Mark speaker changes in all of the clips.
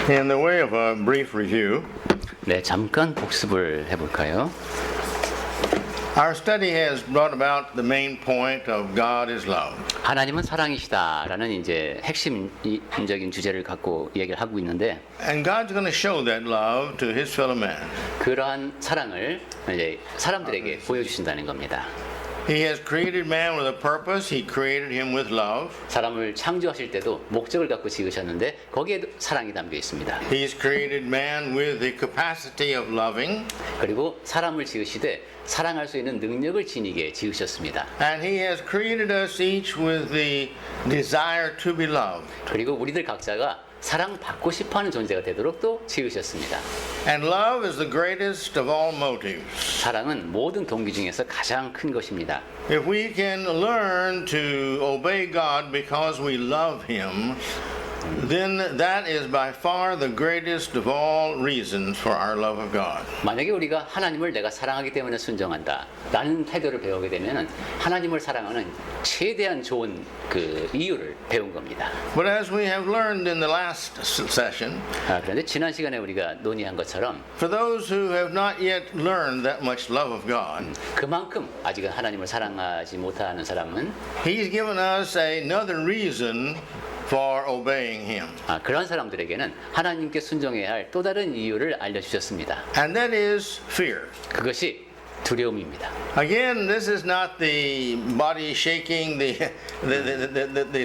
Speaker 1: In the way of a brief review,
Speaker 2: 네, 잠깐 복습을 해볼까요?
Speaker 1: our study has brought about the main point of God is love.
Speaker 2: 하나님은 사랑이시다라는 이제 핵심적인 주제를 갖고 얘기를 하고 있는데
Speaker 1: And God's going to show that love to his fellow man.
Speaker 2: 그러한 사랑을 이제 사람들에게 보여주신다는 겁니다.
Speaker 1: He has created man with a purpose. He created him with love.
Speaker 2: 사람을 창조하실 때도 목적을 갖고 지으셨는데 거기에도 사랑이 담겨 있습니다.
Speaker 1: He's created man with the capacity of loving.
Speaker 2: 그리고 사람을 지으시되 사랑할 수 있는 능력을 지니게 지으셨습니다.
Speaker 1: And he has created us each with the desire to be loved.
Speaker 2: 그리고 우리들 각자가 사랑받고 싶어하는 존재가 되도록 또 지으셨습니다.
Speaker 1: And love is the greatest of all motives.
Speaker 2: 사랑은 모든 동기 중에서 가장 큰 것입니다.
Speaker 1: If we can learn to obey God because we love him, then that is by far the greatest of all reasons for our love of God.
Speaker 2: 만약에 우리가 하나님을 내가 사랑하기 때문에 순종한다 라는 태도를 배우게 되면 하나님을 사랑하는 최대한 좋은 그 이유를 배운 겁니다.
Speaker 1: But as we have learned in the last session,
Speaker 2: 그런데 지난 시간에 우리가 논의한 것처럼
Speaker 1: for those who have not yet learned that much love of God,
Speaker 2: 그만큼 아직은 하나님을 사랑하지 못하는 사람은
Speaker 1: he's given us another reason for obeying him.
Speaker 2: 그런 사람들에게는 하나님께 순종해야 할 또 다른 이유를 알려주셨습니다.
Speaker 1: And that is fear.
Speaker 2: 그것이 두려움입니다.
Speaker 1: Again, this is not the body shaking, the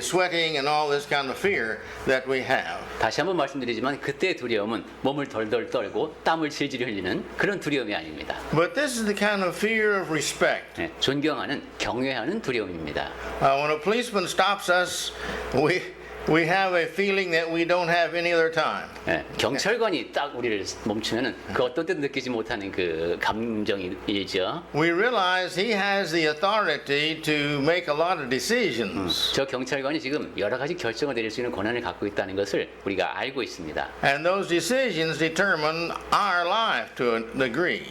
Speaker 1: sweating and all this kind of fear that we have.
Speaker 2: 다시 한번 말씀드리지만 그때의 두려움은 몸을 덜덜 떨고 땀을 질질 흘리는 그런 두려움이 아닙니다.
Speaker 1: But this is the kind of fear of respect.
Speaker 2: 네, 존경하는, 경외하는 두려움입니다.
Speaker 1: When a policeman stops us, we have a feeling that we don't have any other time.
Speaker 2: 네, 경찰관이 딱 우리를 멈추면은 그 어떤 때도 느끼지 못하는 그 감정이 일죠.
Speaker 1: We realize he has the authority to make a lot of decisions.
Speaker 2: 저 경찰관이 지금 여러 가지 결정을 내릴 수 있는 권한을 갖고 있다는 것을 우리가 알고 있습니다.
Speaker 1: And those decisions determine our life to a degree.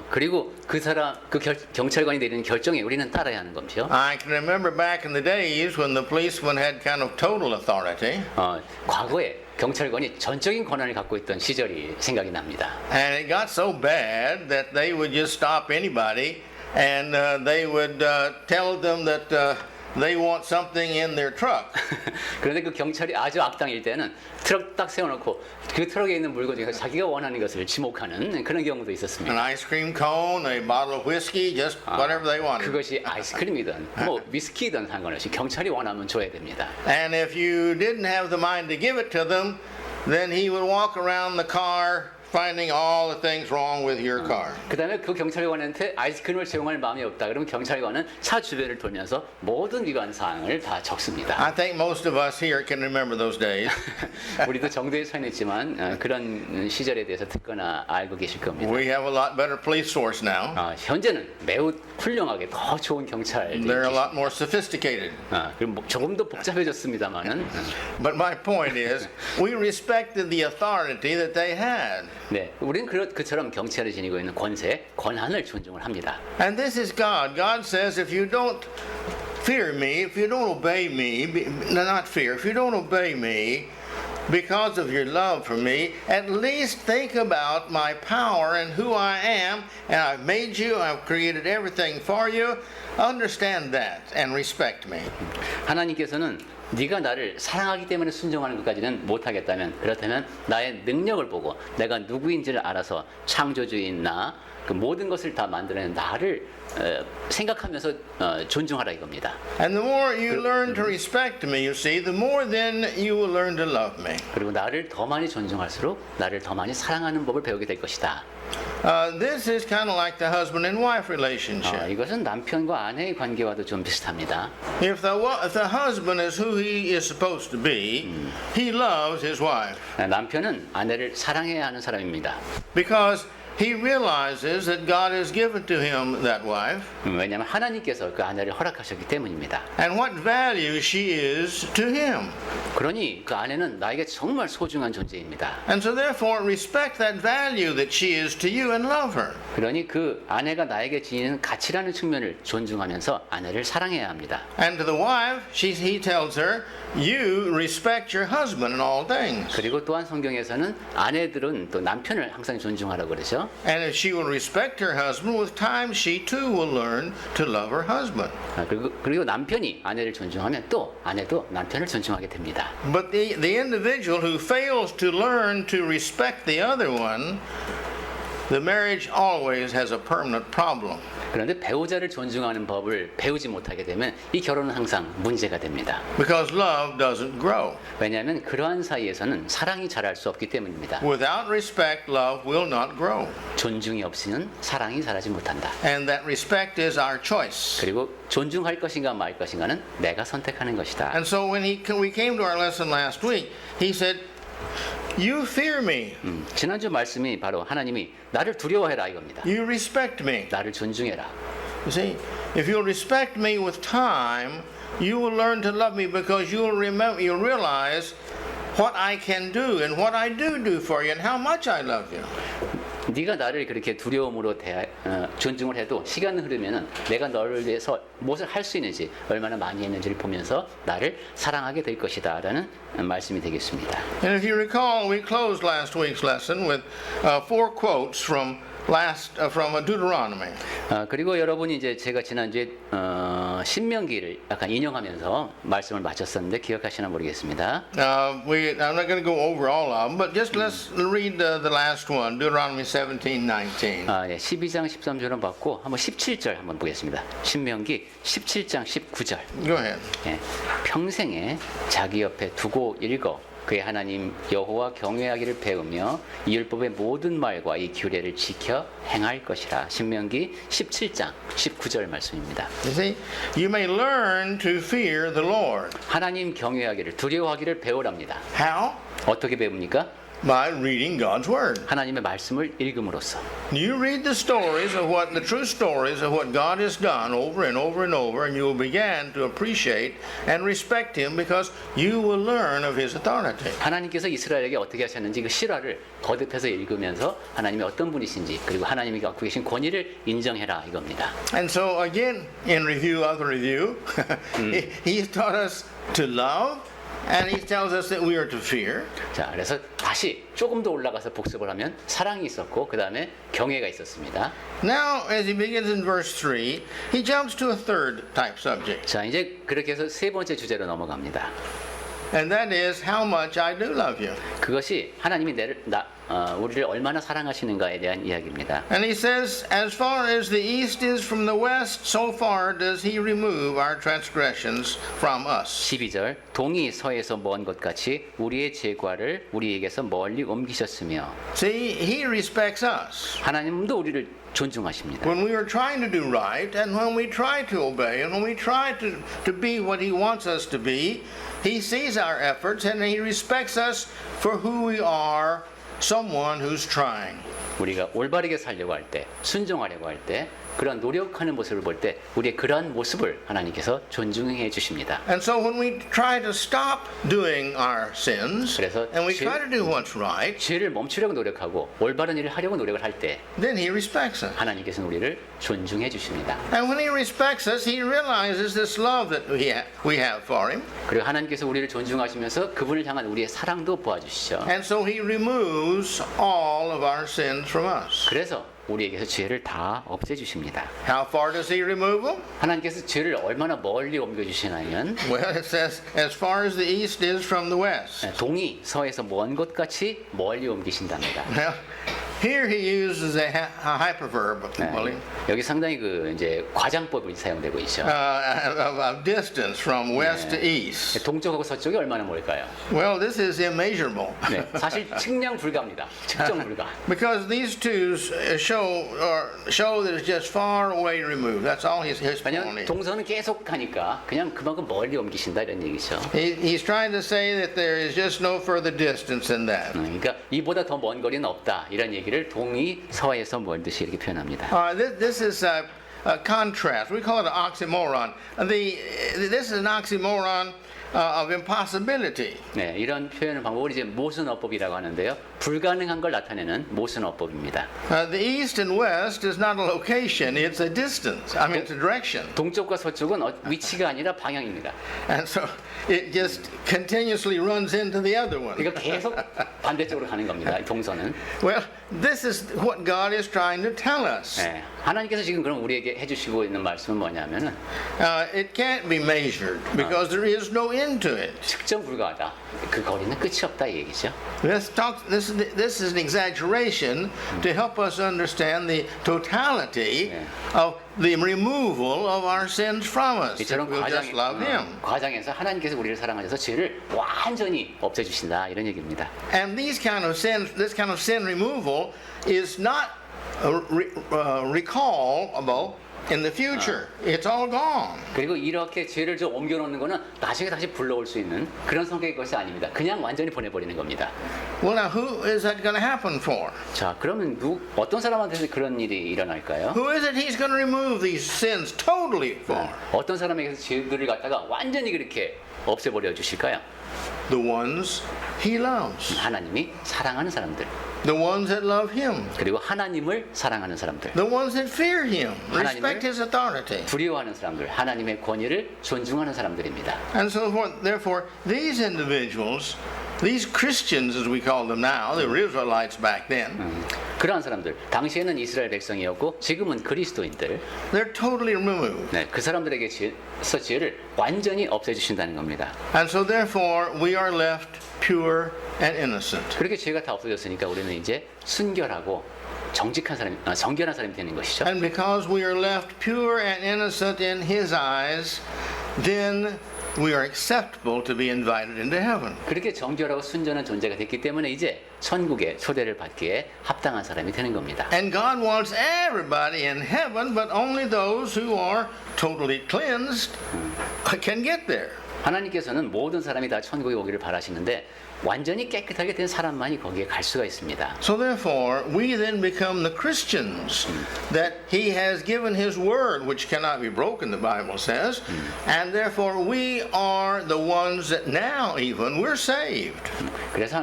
Speaker 2: 그리고 그 사람, 경찰관이 내리는 결정에 우리는 따라야 하는 것이죠.
Speaker 1: I can remember back in the days when the policeman had kind of total authority.
Speaker 2: 과거에 경찰관이 전적인 권한을 갖고 있던 시절이 생각이 납니다.
Speaker 1: And it got so bad that they would just stop anybody and they would tell them that they want something in their truck.
Speaker 2: 그런데 그 경찰이 아주 악당일 때는 트럭 딱 세워놓고 그 트럭에 있는 물건 중에서 자기가 원하는 것을 지목하는 그런 경우도 있었습니다.
Speaker 1: An ice cream cone, a bottle of whiskey, just whatever they wanted.
Speaker 2: 그것이 아이스크림이든 뭐 위스키든 상관없이 경찰이 원하면 줘야 됩니다.
Speaker 1: And if you didn't have the mind to give it to them, then he would walk around the car finding all the things wrong with your car.
Speaker 2: 그다음에 그 경찰관한테 아이스크림을 제공할 마음이 없다. 그러면 경찰관은 차 주변을 돌면서 모든 위반 사항을 다 적습니다.
Speaker 1: I think most of us here can remember those days.
Speaker 2: 우리도 정도에 서있지만 그런 시절에 대해서 듣거나 알고 계실 겁니다.
Speaker 1: We have a lot better police force now.
Speaker 2: 현재는 매우 훌륭하게 더 좋은 경찰들이
Speaker 1: They're a lot more sophisticated.
Speaker 2: 그리고 조금 더 복잡해졌습니다만은.
Speaker 1: But my point is, we respected the authority that they had.
Speaker 2: 네, 우리는 그처럼 경찰이 지니고 있는 권한을 존중을 합니다.
Speaker 1: And this is God. God says, if you don't fear me, if you don't obey me, not fear, if you don't obey me because of your love for me, at least think about my power and who I am, and I've made you, I've created everything for you. Understand that and respect me.
Speaker 2: 하나님께서는 네가 나를 사랑하기 때문에 순종하는 것까지는 못하겠다면 그렇다면 나의 능력을 보고 내가 누구인지를 알아서 창조주인 나 그 모든 것을 다 만드는 나를 생각하면서 존중하라 이겁니다.
Speaker 1: And the more you learn to respect me, you see, the more then you will learn to love me.
Speaker 2: 그리고 나를 더 많이 존중할수록 나를 더 많이 사랑하는 법을 배우게 될 것이다.
Speaker 1: This is kind of like the husband and wife relationship.
Speaker 2: 이것은 남편과 아내의 관계와도 좀 비슷합니다.
Speaker 1: If the husband is who he is supposed to be, he loves his wife.
Speaker 2: 남편은 아내를 사랑해야 하는 사람입니다.
Speaker 1: Because he realizes that God has given to him that wife
Speaker 2: 왜냐하면 하나님께서 그 아내를 허락하셨기 때문입니다.
Speaker 1: and what value she is to him.
Speaker 2: 그러니 그 아내는 나에게 정말 소중한 존재입니다.
Speaker 1: And so therefore respect that value that she is to you and love her.
Speaker 2: 그러니 그 아내가 나에게 지니는 가치라는 측면을 존중하면서 아내를 사랑해야 합니다.
Speaker 1: And to the wife, he tells her, you respect your husband in all things.
Speaker 2: 그리고 또한 성경에서는 아내들은 또 남편을 항상 존중하라고 그러죠.
Speaker 1: And if she will respect her husband, with time she too will learn to love her husband.
Speaker 2: 그리고 남편이 아내를 존중하면 또 아내도 남편을 존중하게 됩니다.
Speaker 1: But the individual who fails to learn to respect the other one, the marriage always has a permanent problem.
Speaker 2: 그런데 배우자를 존중하는 법을 배우지 못하게 되면 이 결혼은 항상 문제가 됩니다.
Speaker 1: Because love doesn't grow.
Speaker 2: 왜냐하면 그러한 사이에서는 사랑이 자랄 수 없기 때문입니다.
Speaker 1: Without respect, love will not grow.
Speaker 2: 존중이 없이는 사랑이 자라지 못한다.
Speaker 1: And that respect is our choice.
Speaker 2: 그리고 존중할 것인가 말 것인가는 내가 선택하는 것이다.
Speaker 1: And so when we came to our lesson last week, he said, you fear me.
Speaker 2: 지난주 말씀이 바로 하나님이 나를 두려워해라 이겁니다.
Speaker 1: You respect me.
Speaker 2: 나를 존중해라.
Speaker 1: You see, if you'll respect me with time, you will learn to love me because you'll realize what I can do and what I do for you and how much I love you.
Speaker 2: 네가 나를 그렇게 두려움으로 존중을 해도 시간 흐르면은 내가 너를 위해서 무엇을 할 수 있는지 얼마나 많이 했는지를 보면서 나를 사랑하게 될 것이다라는 말씀이 되겠습니다.
Speaker 1: And if you recall, we closed last week's lesson with 4 quotes from Deuteronomy.
Speaker 2: 그리고 여러분이 이제 제가 지난주에 신명기를 약간 인용하면서 말씀을 마쳤었는데 기억하시나 모르겠습니다.
Speaker 1: I'm not going to go over all of them, but just let's read the last one, Deuteronomy 17:19.
Speaker 2: 12장 13절은 봤고 한번 17절 한번 보겠습니다. 신명기 17장 19절.
Speaker 1: Go ahead.
Speaker 2: 평생에 자기 옆에 두고 읽어 그의 하나님 여호와 경외하기를 배우며 이 율법의 모든 말과 이 규례를 지켜 행할 것이라. 신명기 17장 19절 말씀입니다.
Speaker 1: You see, you may learn to fear the Lord.
Speaker 2: 하나님 경외하기를 두려워하기를 배우랍니다.
Speaker 1: How?
Speaker 2: 어떻게 배웁니까?
Speaker 1: By reading God's Word.
Speaker 2: 하나님의 말씀을 읽음으로써.
Speaker 1: You read the true stories of what God has done over and over and over, and you will begin to appreciate and respect Him because you will learn of His authority.
Speaker 2: 하나님께서 이스라엘에게 어떻게 하셨는지 그 실화를 거듭해서 읽으면서 하나님이 어떤 분이신지 그리고 하나님이 갖고 계신 권위를 인정해라 이겁니다.
Speaker 1: And so again, in review of the review, He's taught us to love. And he tells us that we are to fear.
Speaker 2: 자, 그래서 다시 조금 더 올라가서 복습을 하면 사랑이 있었고 그 다음에 경외가 있었습니다.
Speaker 1: Now, as he begins in verse 3, he jumps to a third type subject.
Speaker 2: 자, 이제 그렇게 해서 세 번째 주제로 넘어갑니다.
Speaker 1: And that is how much I do love you.
Speaker 2: 그것이 하나님이 우리를 얼마나 사랑하시는가에 대한 이야기입니다.
Speaker 1: And he says, as far as the east is from the west, so far does he remove our transgressions from us.
Speaker 2: 12절 동이 서에서 먼 것 같이 우리의 죄과를 우리에게서 멀리 옮기셨으며.
Speaker 1: See, he respects us.
Speaker 2: 하나님도 우리를 존중하십니다.
Speaker 1: When we are trying to do right and when we try to obey and when we try to be what he wants us to be, he sees our efforts and he respects us for who we are, someone who's trying.
Speaker 2: 우리가 올바르게 살려고 할 때, 순종하려고 할 때, 그런 노력하는 모습을 볼 때 우리의 그러한 모습을 하나님께서 존중해 주십니다.
Speaker 1: And so when we try to stop doing our sins
Speaker 2: 그래서
Speaker 1: and we try to do what's right,
Speaker 2: 죄를 멈추려고 노력하고 올바른 일을 하려고 노력을 할 때
Speaker 1: then he respects us.
Speaker 2: 하나님께서는 우리를 존중해 주십니다.
Speaker 1: And when he respects us, he realizes this love that we have for him.
Speaker 2: 그리고 하나님께서 우리를 존중하시면서 그분을 향한 우리의 사랑도 보아주시죠.
Speaker 1: And so he removes all of our sins from us.
Speaker 2: 그래서 우리에게서 죄를 다 없애주십니다.
Speaker 1: How far does he remove them?
Speaker 2: 하나님께서 죄를 얼마나 멀리 옮겨주시냐면
Speaker 1: Well, it says, as far as the east is from the west.
Speaker 2: 동이 서에서 먼 것 같이 멀리 옮기신답니다.
Speaker 1: Now, here he uses a hyperverb. William.
Speaker 2: 여기 상당히 그 이제 과장법이 사용되고 있죠.
Speaker 1: Of distance from west to east.
Speaker 2: 동쪽하고 서쪽이 얼마나 멀까요?
Speaker 1: Well, this is immeasurable.
Speaker 2: 네, 사실 측량 불가입니다. 측정 불가.
Speaker 1: Because these two show that it's just far away removed. That's all his point
Speaker 2: 왜냐하면
Speaker 1: is.
Speaker 2: 동서는 계속 가니까 그냥 그만큼 멀리 옮기신다 이런 얘기죠.
Speaker 1: He's trying to say that there is just no further distance than that.
Speaker 2: 그러니까 이보다 더 먼 거리는 없다 이런 얘기를 우리를 동이 서에서 멀듯이 이렇게 표현합니다.
Speaker 1: This is a contrast. We call it an oxymoron. This is an oxymoron of impossibility.
Speaker 2: 네, 이런 표현 방법을 이제 모순어법이라고 하는데요. 불가능한 걸 나타내는 모순어법입니다.
Speaker 1: The east and west is not a location; it's a distance. I mean, it's a direction.
Speaker 2: 동쪽과 서쪽은 위치가 아니라 방향입니다.
Speaker 1: And so it just continuously runs into the other one.
Speaker 2: 그러니까 계속 반대쪽으로 가는 겁니다. 동서는.
Speaker 1: Well, this is what God is trying to tell us.
Speaker 2: 네, 하나님께서 지금 그럼 우리에게 해주시고 있는 말씀은 뭐냐면은
Speaker 1: It can't be measured because there is no end to it.
Speaker 2: 측정 불가하다. 그 거리는 끝이 없다 이 얘기죠.
Speaker 1: This is an exaggeration to help us understand the totality of the removal of our sins from us. If
Speaker 2: 이처럼
Speaker 1: we'll just love Him.
Speaker 2: 과정에서 하나님께서 우리를 사랑하셔서 죄를 완전히 없애주신다 이런 얘기입니다.
Speaker 1: And this kind of sin removal is not recallable in the future. It's all gone.
Speaker 2: 그리고 이렇게 죄를 좀 옮겨놓는 거는 나중에 다시 불러올 수 있는 그런 성격의 것이 아닙니다. 그냥 완전히 보내버리는 겁니다.
Speaker 1: Well, now who is that going to happen for?
Speaker 2: 자, 그러면 어떤 사람한테서 그런 일이 일어날까요?
Speaker 1: Who is it He's going to remove these sins totally for?
Speaker 2: 어떤 사람에게서 죄들을 갖다가 완전히 그렇게 없애버려 주실까요?
Speaker 1: The ones He loves.
Speaker 2: 하나님이 사랑하는 사람들,
Speaker 1: The ones that love Him.
Speaker 2: 그리고 하나님을 사랑하는 사람들,
Speaker 1: The ones that fear Him.
Speaker 2: 하나님을
Speaker 1: Respect His authority.
Speaker 2: 두려워하는 사람들, 하나님의 권위를 존중하는 사람들입니다.
Speaker 1: And so forth. Therefore, these individuals, these Christians as we call them now, they were Israelites back then,
Speaker 2: 그러한 사람들, 당시에는 이스라엘 백성이었고 지금은 그리스도인들,
Speaker 1: they're totally removed.
Speaker 2: 네, 그 사람들에게 죄를 완전히 없애주신다는 겁니다.
Speaker 1: And so therefore, we are left pure and innocent.
Speaker 2: 그렇게 죄가 다 없어졌으니까 우리는 이제 순결하고 정직한 사람, 정결한 사람이 되는 것이죠.
Speaker 1: And because we are left pure and innocent in His eyes, then we are acceptable to be invited into heaven.
Speaker 2: 그렇게 정결하고 순전한 존재가 됐기 때문에 이제 천국에 초대를 받기에 합당한 사람이 되는 겁니다.
Speaker 1: And God wants everybody in heaven, but only those who are totally cleansed can get there.
Speaker 2: 하나님께서는 모든 사람이 다 천국에 오기를 바라시는데 완전히 깨끗하게 된 사람만이 거기에 갈 수가 있습니다.
Speaker 1: So therefore, we then become the Christians that He has given His word, which cannot be broken, the Bible says, and therefore we are the ones that now even we're saved.
Speaker 2: 그래서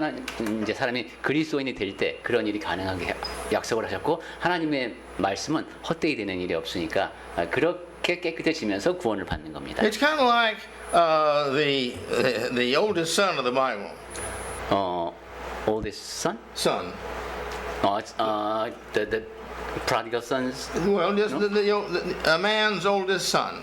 Speaker 2: 이제 사람이 그리스도인이 될 때 그런 일이 가능하게 약속을 하셨고 하나님의 말씀은 헛되이 되는 일이 없으니까 그렇게 깨끗해지면서 구원을 받는 겁니다.
Speaker 1: It's kind of like the oldest son of the Bible.
Speaker 2: Oldest son?
Speaker 1: Son.
Speaker 2: The prodigal sons.
Speaker 1: Well, just a man's oldest son.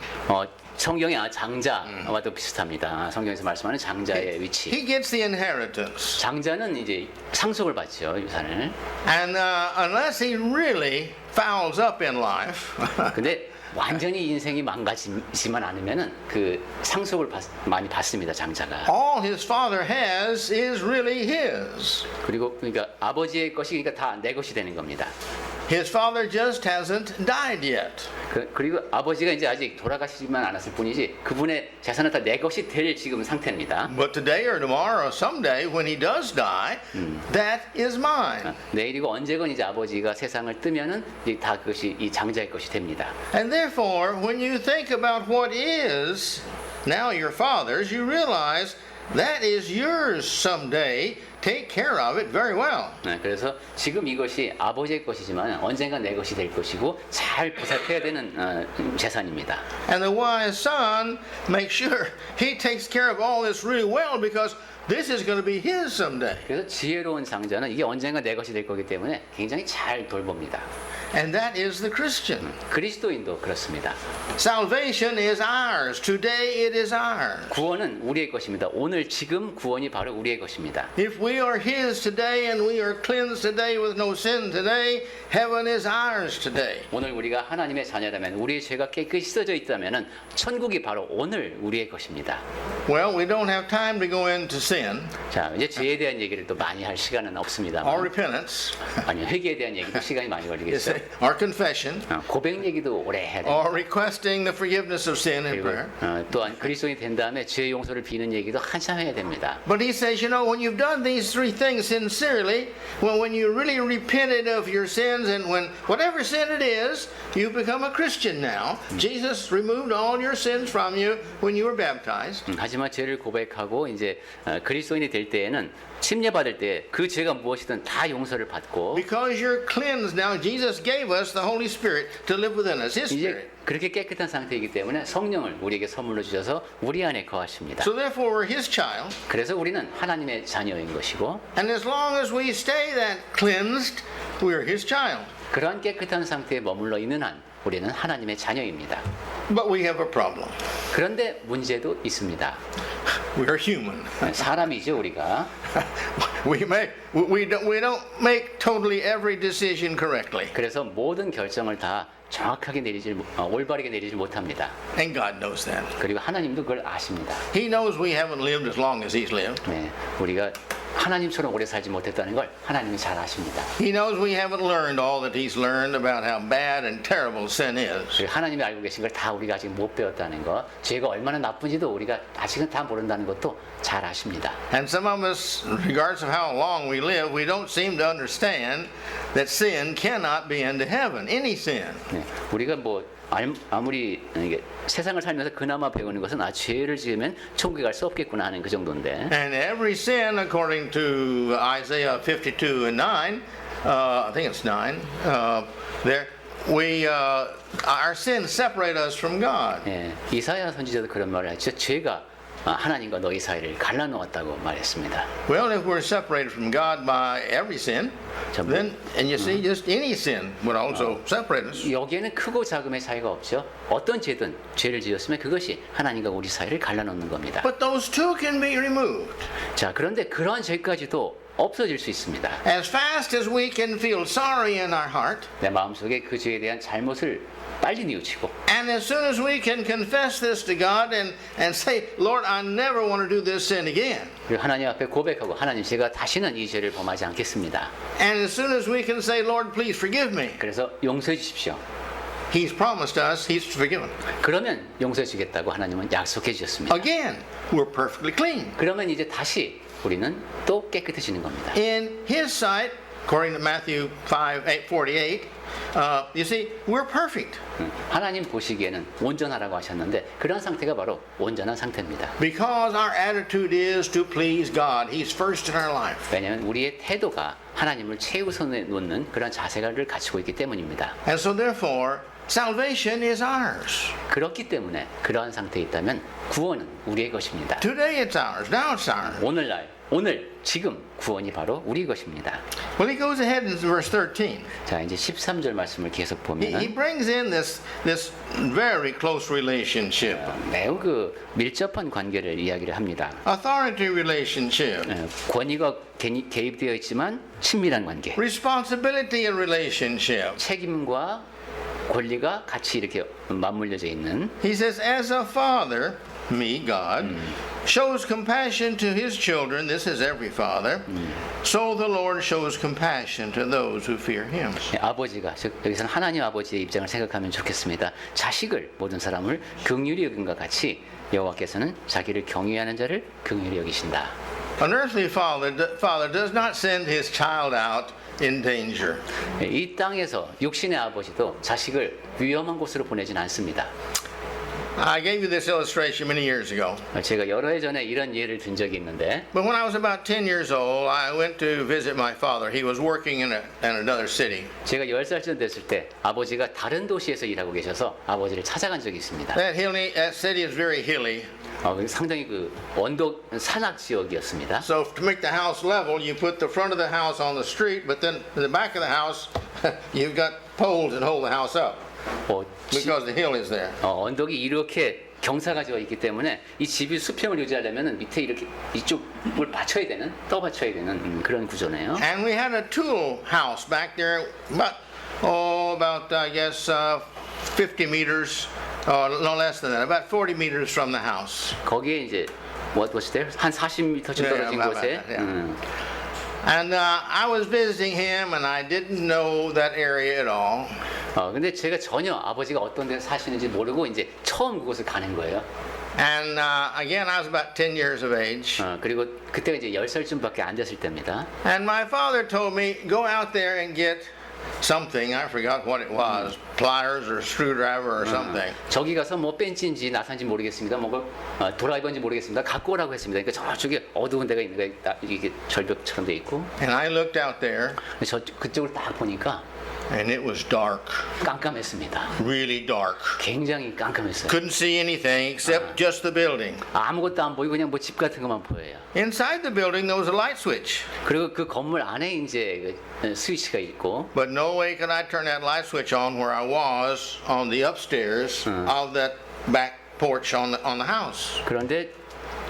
Speaker 2: 성경의 장자와도 비슷합니다. 성경에서 말씀하는 장자의 위치.
Speaker 1: He gets the inheritance.
Speaker 2: 장자는 이제 상속을 받죠, 유산을.
Speaker 1: And unless he really fouls up in life,
Speaker 2: 근데 완전히 인생이 망가지지만 않으면은 그 상속을 많이 받습니다, 장자가.
Speaker 1: all his father has is really his.
Speaker 2: 그리고 그러니까 아버지의 것이 그러니까 다 내 것이 되는 겁니다.
Speaker 1: His father just hasn't died yet.
Speaker 2: 그리고 아버지가 이제 아직 돌아가시지만 않았을 뿐이지 그분의 재산은 다 내 것이 될 지금 상태입니다.
Speaker 1: But today or tomorrow or someday when he does die, that is mine.
Speaker 2: 내일이고 언제건 이제 아버지가 세상을 뜨면은 이제 다 그것이 이 장자의 것이 됩니다.
Speaker 1: And therefore, when you think about what is now your father's, you realize that is yours someday. Take care of it very well.
Speaker 2: 그래서 지금 이것이 아버지의 것이지만 언젠가 내 것이 될 것이고 잘 보살펴야 되는 재산입니다.
Speaker 1: And the wise son makes sure he takes care of all this really well because this is going to be his someday.
Speaker 2: 그래서 지혜로운 장자는 이게 언젠가 내 것이 될 거기 때문에 굉장히 잘 돌봅니다.
Speaker 1: And that is the Christian.
Speaker 2: 그리스도인도 그렇습니다.
Speaker 1: Salvation is ours. Today it is ours.
Speaker 2: 구원은 우리의 것입니다. 오늘 지금 구원이 바로 우리의 것입니다.
Speaker 1: If we are his today and we are cleansed today with no sin today, heaven is ours today.
Speaker 2: 오늘 우리가 하나님의 자녀라면 우리의 죄가 깨끗이 씻어져 있다면은 천국이 바로 오늘 우리의 것입니다.
Speaker 1: Well, we don't have time to go into sin
Speaker 2: 자, 이제 죄에 대한 얘기를 또 많이 할 시간은 없습니다.
Speaker 1: or repentance,
Speaker 2: 아니요, 회개에 대한 얘기도 시간이 많이
Speaker 1: you
Speaker 2: 걸리겠죠.
Speaker 1: see, or confession,
Speaker 2: 고백 얘기도 오래 해야 돼요.
Speaker 1: or requesting the forgiveness of sin in
Speaker 2: 그리고
Speaker 1: prayer.
Speaker 2: 또한 그리스도인이 된 다음에 죄 용서를 비는 얘기도 한참 해야 됩니다.
Speaker 1: But he says, you know, when you've done these three things sincerely, when you really repented of your sins, and when whatever sin it is, you become a Christian now. Jesus removed all your sins from you when you were baptized.
Speaker 2: 하지만 죄를 고백하고 이제 그리스도인이 될 때에는 침례 받을 때 그 죄가 무엇이든 다 용서를 받고
Speaker 1: Because you're cleansed now, Jesus gave us the Holy Spirit to live within us, His Spirit.
Speaker 2: 이제 그렇게 깨끗한 상태이기 때문에 성령을 우리에게 선물로 주셔서 우리 안에 거하십니다.
Speaker 1: So therefore, we're His child.
Speaker 2: 그래서 우리는 하나님의 자녀인 것이고
Speaker 1: And as long as we stay that cleansed, we're His child.
Speaker 2: 그러한 깨끗한 상태에 머물러 있는 한 우리는 하나님의 자녀입니다.
Speaker 1: But we have a problem.
Speaker 2: 그런데 문제도 있습니다.
Speaker 1: We're human.
Speaker 2: 사람이죠, 우리가.
Speaker 1: We don't make totally every decision correctly.
Speaker 2: 그래서 모든 결정을 다 정확하게 올바르게 내리질 못합니다.
Speaker 1: And God knows that.
Speaker 2: 그리고 하나님도 그걸 아십니다.
Speaker 1: He knows we haven't lived as long as He's lived.
Speaker 2: 네, 우리가 하나님처럼 오래 살지 못했다는 걸 하나님이 잘 아십니다.
Speaker 1: He knows we haven't learned all that He's learned about how bad and terrible sin is.
Speaker 2: 그리고 하나님이 알고 계신 걸 다 우리가 아직 못 배웠다는 것, 죄가 얼마나 나쁜지도 우리가 아직은 다 모른다는 것도 잘 아십니다.
Speaker 1: And some of us, regardless of how long we live, we don't seem to understand that sin cannot be into heaven, any sin.
Speaker 2: 네, 우리가 아무리 이게 세상을 살면서 그나마 배우는 것은 죄를 지으면 천국에 갈 수 없겠구나 하는 그 정도인데
Speaker 1: And every sin, according to Isaiah 52 and 9, I think it's 9, our sins separate us from God.
Speaker 2: 예, 이사야 선지자도 그런 말을 했죠. 죄가 하나님과 너희 사이를 갈라놓았다고 말했습니다.
Speaker 1: Well, if we're separated from God by every sin, then, and you see, just any sin would also separate us.
Speaker 2: 여기에는 크고 작음의 차이가 없죠. 어떤 죄든 죄를 지었으면 그것이 하나님과 우리 사이를 갈라놓는 겁니다.
Speaker 1: But those two can be removed.
Speaker 2: 자, 그런데 그러한 죄까지도 없어질 수 있습니다.
Speaker 1: As fast as we can feel sorry in our heart,
Speaker 2: 내 마음속에 그 죄에 대한 잘못을 빨리 뉘우치고
Speaker 1: and as soon as we can confess this to God and say, Lord, I never want to do this sin again.
Speaker 2: 그리고 하나님 앞에 고백하고 하나님 제가 다시는 이 죄를 범하지 않겠습니다.
Speaker 1: And as soon as we can say, Lord, please forgive me.
Speaker 2: 그래서 용서해 주십시오.
Speaker 1: He's promised us He's forgiven.
Speaker 2: 그러면 용서해 주겠다고 하나님은 약속해 주셨습니다.
Speaker 1: Again, we're perfectly clean.
Speaker 2: 그러면 이제 다시 우리는 또 깨끗해지는 겁니다.
Speaker 1: In His sight, according to Matthew 5:48, you see, we're perfect.
Speaker 2: 하나님 보시기에는 온전하라고 하셨는데 그런 상태가 바로 온전한 상태입니다.
Speaker 1: Because our attitude is to please God. He's first in our life.
Speaker 2: 왜냐하면 우리의 태도가 하나님을 최우선에 놓는 그런 자세를 갖추고 있기 때문입니다.
Speaker 1: And so therefore, salvation is ours.
Speaker 2: 그렇기 때문에 그러한 상태에 있다면 구원은 우리의 것입니다.
Speaker 1: Today it's ours. Now it's ours.
Speaker 2: 오늘 지금 구원이 바로 우리 것입니다.
Speaker 1: Well, he goes ahead in verse 13.
Speaker 2: 자, 이제 13절 말씀을 계속
Speaker 1: He
Speaker 2: 보면은
Speaker 1: brings in this very close relationship.
Speaker 2: 매우 그 밀접한 관계를 이야기를 합니다.
Speaker 1: Authority relationship.
Speaker 2: 권위가 개입되어 있지만 친밀한 관계.
Speaker 1: Responsibility relationship.
Speaker 2: 책임과 권리가 같이 이렇게 맞물려져 있는.
Speaker 1: He says, as a father, me, God, shows compassion to his children, this is every father, so the Lord shows compassion to those who fear him.
Speaker 2: 아버지가, 즉 여기서는 하나님 아버지의 입장을 생각하면 좋겠습니다. 자식을 모든 사람을 긍휼히 여김과 같이 여호와께서는 자기를 경외하는 자를 긍휼히 여기신다.
Speaker 1: An earthly father does not send his child out in danger.
Speaker 2: 이 땅에서 육신의 아버지도 자식을 위험한 곳으로 보내진 않습니다.
Speaker 1: I gave you this illustration many years ago.
Speaker 2: 제가 여러 해 전에 이런 예를 든 적이 있는데
Speaker 1: But when I was about 10 years old, I went to visit my father. He was working in another city.
Speaker 2: 제가 10살쯤 됐을 때 아버지가 다른 도시에서 일하고 계셔서 아버지를 찾아간 적이 있습니다.
Speaker 1: That city is very hilly.
Speaker 2: 상당히 그 언덕 산악 지역이었습니다.
Speaker 1: So to make the house level, you put the front of the house on the street, but then in the back of the house, you've got poles that hold the house up because the hill is there.
Speaker 2: 언덕이 이렇게 경사가 지어 있기 때문에 이 집이 수평을 유지하려면 밑에 이렇게 이쪽을 받쳐야 되는, 떠받쳐야 되는 그런 구조네요.
Speaker 1: And we had a tool house back there, about I guess 50 meters, no less than that, about 40 meters from the house.
Speaker 2: 거기에 이제 what was there? 한 40m쯤
Speaker 1: Yeah,
Speaker 2: 떨어진
Speaker 1: about
Speaker 2: 곳에.
Speaker 1: that, yeah. And I was visiting him, and I didn't know that area at all.
Speaker 2: 근데 제가 전혀 아버지가 어떤 데 사시는지 모르고 이제 처음 그곳을 가는 거예요.
Speaker 1: And again, I was about 10 years of age.
Speaker 2: 그리고 그때가 이제 10살쯤밖에 안 됐을 때입니다.
Speaker 1: And my father told me, go out there and get something. I forgot what it was, pliers or screwdriver or something.
Speaker 2: 저기 가서 뭐 벤치인지 나사인지 모르겠습니다. 뭐 드라이버인지 모르겠습니다. 갖고 오라고 했습니다. 그러니까 저쪽에 어두운 데가 있는 거예요. 이게 절벽처럼 돼 있고.
Speaker 1: And I looked out there,
Speaker 2: 그쪽을 딱 보니까
Speaker 1: and it was dark,
Speaker 2: 깜깜했습니다.
Speaker 1: really dark.
Speaker 2: 굉장히 깜깜했어요.
Speaker 1: Couldn't see anything except just the building.
Speaker 2: 아무것도 안 보이고 그냥 뭐 집 같은 것만 보여요.
Speaker 1: Inside the building, there was a light switch.
Speaker 2: 그리고 그 건물 안에 이제 그 스위치가 있고
Speaker 1: But no way could I turn that light switch on where I was on the upstairs of that back porch on the house.
Speaker 2: 그런데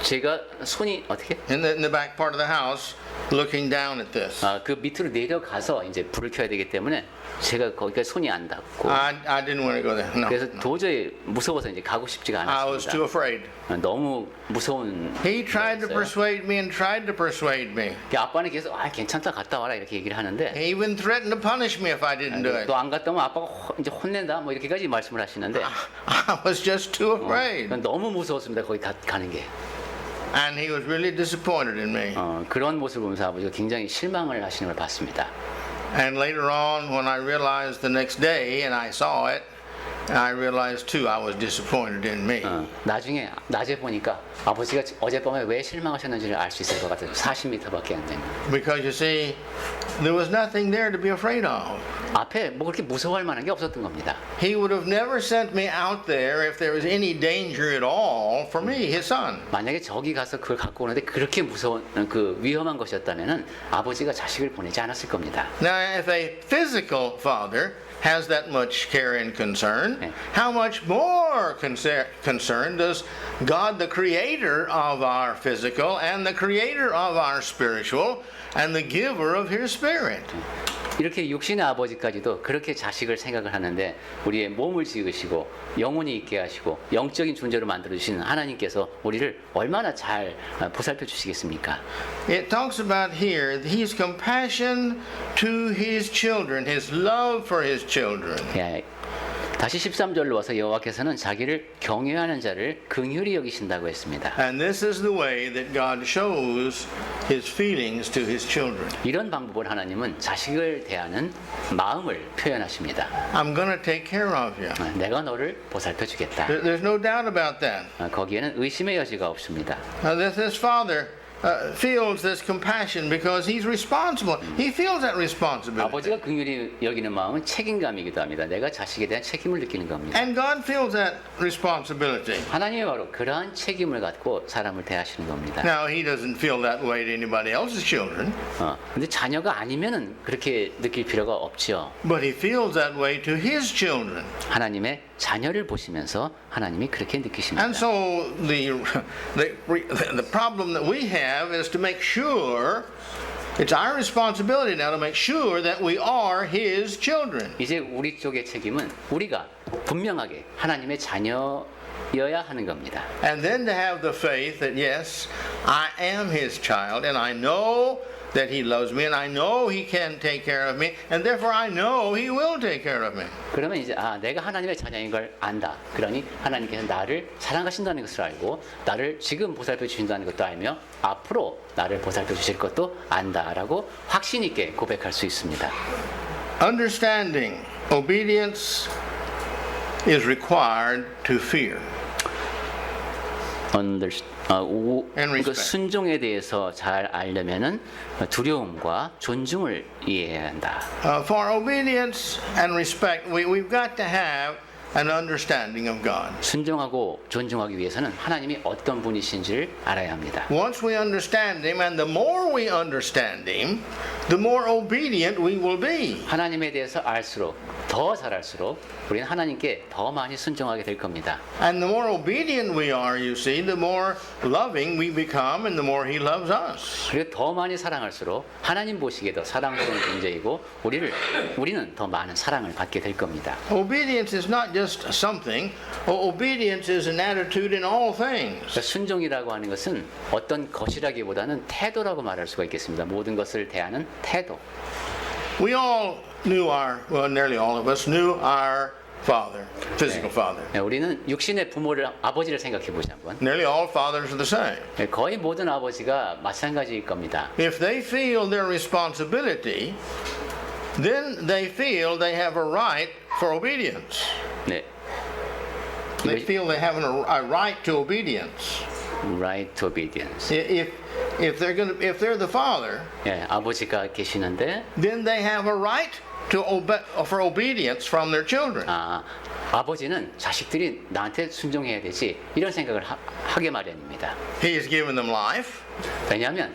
Speaker 2: 제가 손이 어떻게?
Speaker 1: In the back part of the house, looking down at this.
Speaker 2: 그 밑으로 내려가서 이제 불을 켜야 되기 때문에 제가 거기가 손이 안 닿고
Speaker 1: I didn't want to go there. No.
Speaker 2: 그래서 도저히 무서워서 이제 가고 싶지가
Speaker 1: I was too
Speaker 2: 않았습니다.
Speaker 1: afraid.
Speaker 2: 너무 무서운.
Speaker 1: He tried to
Speaker 2: 거였어요.
Speaker 1: persuade me and tried to persuade me.
Speaker 2: 아빠는 계속 괜찮다 갔다 와라 이렇게 얘기를 하는데
Speaker 1: He even threatened to punish me if I didn't do it.
Speaker 2: 너 안 갔다 오면 아빠가 이제 혼낸다 뭐 이렇게까지 말씀을 하시는데
Speaker 1: I was just too afraid.
Speaker 2: 너무 무서웠습니다 거기 가는 게.
Speaker 1: And he was really disappointed in me.
Speaker 2: 그런 모습을 보면서 아버지가 굉장히 실망을 하시는 걸 봤습니다.
Speaker 1: And later on, when I realized the next day and I saw it, I realized too I was disappointed in me.
Speaker 2: 나중에 낮에 보니까 아버지가 어젯밤에 왜 실망하셨는지를 알 수 있을 것 같아요. 40m밖에 안 되는.
Speaker 1: Because you see, there was nothing there to be afraid of.
Speaker 2: 앞에 뭐 그렇게 무서워할 만한 게 없었던 겁니다.
Speaker 1: He would have never sent me out there if there was any danger at all for me, his son.
Speaker 2: 만약에 저기 가서 그걸 갖고 오는데 그렇게 무서운 그 위험한 것이었다면은 아버지가 자식을 보내지 않았을 겁니다.
Speaker 1: Now, if a physical father has that much care and concern, how much more concern does God, the creator of our physical and the creator of our spiritual and the giver of his spirit?
Speaker 2: 이렇게 육신의 아버지까지도 그렇게 자식을 생각을 하는데 우리의 몸을 지으시고 영혼이 있게 하시고 영적인 존재로 만들어 주시는 하나님께서 우리를 얼마나 잘 보살펴 주시겠습니까?
Speaker 1: It talks about here his compassion to his children, his love for his children.
Speaker 2: 예, 다시 13절로 와서 여호와께서는 자기를 경외하는 자를 긍휼히 여기신다고 했습니다.
Speaker 1: And this is the way that God shows his feelings to his children.
Speaker 2: 이런 방법을 하나님은 자식을 대하는 마음을 표현하십니다.
Speaker 1: I'm going to take care of you.
Speaker 2: 내가 너를 보살펴 주겠다.
Speaker 1: There's no doubt about that.
Speaker 2: 거기에는 의심의 여지가 없습니다.
Speaker 1: This father feels this compassion because he's responsible. He feels that responsibility.
Speaker 2: 아버지가 긍휼히 여기는 마음은 책임감이기도 합니다. 내가 자식에 대한 책임을 느끼는 겁니다.
Speaker 1: And God feels that responsibility.
Speaker 2: 하나님이 바로 그러한 책임을 갖고 사람을 대하시는 겁니다.
Speaker 1: Now, he doesn't feel that way to anybody else's children,
Speaker 2: 근데 자녀가 아니면은 그렇게 느낄 필요가 없죠.
Speaker 1: but he feels that way to his children.
Speaker 2: 하나님의 자녀를 보시면서 하나님이 그렇게 느끼십니다.
Speaker 1: And so the problem that we have is to make sure it's our responsibility now to make sure that we are his children.
Speaker 2: 이제 우리 쪽의 책임은 우리가 분명하게 하나님의 자녀여야 하는 겁니다.
Speaker 1: And then to have the faith that yes, I am his child and I know that he loves me and I know he can take care of me and therefore I know he will take care of me.
Speaker 2: 그러면 이제 내가 하나님의 자녀인 걸 안다. 그러니 하나님께서 나를 사랑하신다는 것을 알고 나를 지금 보살펴 주신다는 것도 알며 앞으로 나를 보살펴 주실 것도 안다라고 확신 있게 고백할 수 있습니다.
Speaker 1: Understanding, obedience is required to fear.
Speaker 2: And
Speaker 1: And respect.
Speaker 2: 그 순종에 대해서 잘 알려면은 두려움과 존중을 이해해야 한다.
Speaker 1: For obedience and respect, we've got to have an understanding of God.
Speaker 2: 순종하고 존중하기 위해서는 하나님이 어떤 분이신지를 알아야 합니다.
Speaker 1: Once we understand him and the more we understand him, the more obedient we will be.
Speaker 2: 하나님에 대해서 알수록 더 자랄수록 우리는 하나님께 더 많이 순종하게 될 겁니다.
Speaker 1: And the more obedient we are, you see, the more loving we become and the more He loves us.
Speaker 2: 그리고 더 많이 사랑할수록 하나님 보시기에 더 사랑스러운 존재이고 우리는 더 많은 사랑을 받게 될 겁니다.
Speaker 1: Obedience is not just something. Obedience is an attitude in all things.
Speaker 2: 그러니까 순종이라고 하는 것은 어떤 것이라기보다는 태도라고 말할 수가 있겠습니다. 모든 것을 대하는 태도.
Speaker 1: We all knew nearly all of us knew our father, physical father.
Speaker 2: 네, 우리는 육신의 부모를 아버지를 생각해 보자 한번.
Speaker 1: Nearly all fathers are the same.
Speaker 2: 네, 거의 모든 아버지가 마찬가지일 겁니다.
Speaker 1: If they feel their responsibility, then they feel they have a right for obedience.
Speaker 2: 네,
Speaker 1: They feel they have a right to obedience.
Speaker 2: right to obedience.
Speaker 1: If they're the father,
Speaker 2: 예, 아버지가 계시는데
Speaker 1: then they have a right to for obedience from their children.
Speaker 2: 아버지는 자식들이 나한테 순종해야 되지 이런 생각을 하게 마련입니다.
Speaker 1: He has given them life.
Speaker 2: 왜냐하면